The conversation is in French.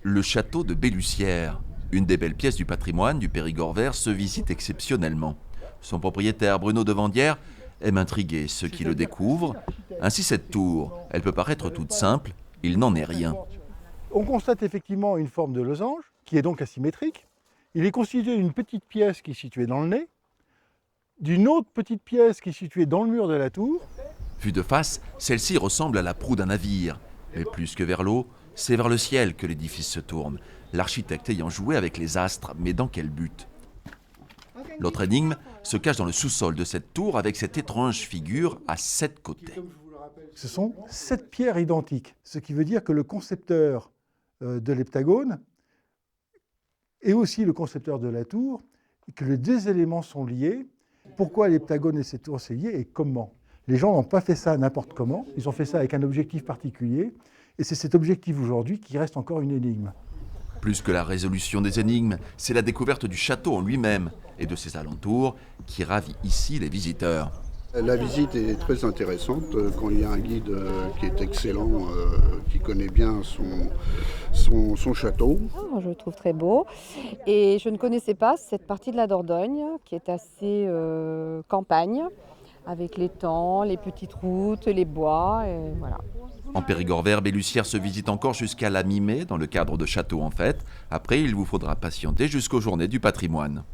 Le château de Bellussière, une des belles pièces du patrimoine du Périgord vert, se visite exceptionnellement. Son propriétaire Bruno de Vandières aime intriguer ceux qui le découvrent. Ainsi cette tour, elle peut paraître toute simple, il n'en est rien. On constate effectivement une forme de losange, qui est donc asymétrique. Il est constitué d'une petite pièce qui est située dans le nez, d'une autre petite pièce qui est située dans le mur de la tour. Vue de face, celle-ci ressemble à la proue d'un navire. Mais plus que vers l'eau, c'est vers le ciel que l'édifice se tourne, l'architecte ayant joué avec les astres, mais dans quel but? L'autre énigme se cache dans le sous-sol de cette tour avec cette étrange figure à 7 côtés. Ce sont 7 pierres identiques, ce qui veut dire que le concepteur de l'heptagone est aussi le concepteur de la tour, et que les deux éléments sont liés. Pourquoi l'heptagone et cette tour sont liés et comment? Les gens n'ont pas fait ça n'importe comment, ils ont fait ça avec un objectif particulier, et c'est cet objectif aujourd'hui qui reste encore une énigme. Plus que la résolution des énigmes, c'est la découverte du château en lui-même et de ses alentours qui ravit ici les visiteurs. La visite est très intéressante quand il y a un guide qui est excellent, qui connaît bien son château. Je le trouve très beau et je ne connaissais pas cette partie de la Dordogne qui est assez campagne, avec l'étang, les petites routes, les bois, et voilà. En Périgord vert, Bellussière se visite encore jusqu'à la mi-mai dans le cadre de Château en fête. Après, il vous faudra patienter jusqu'aux Journées du patrimoine.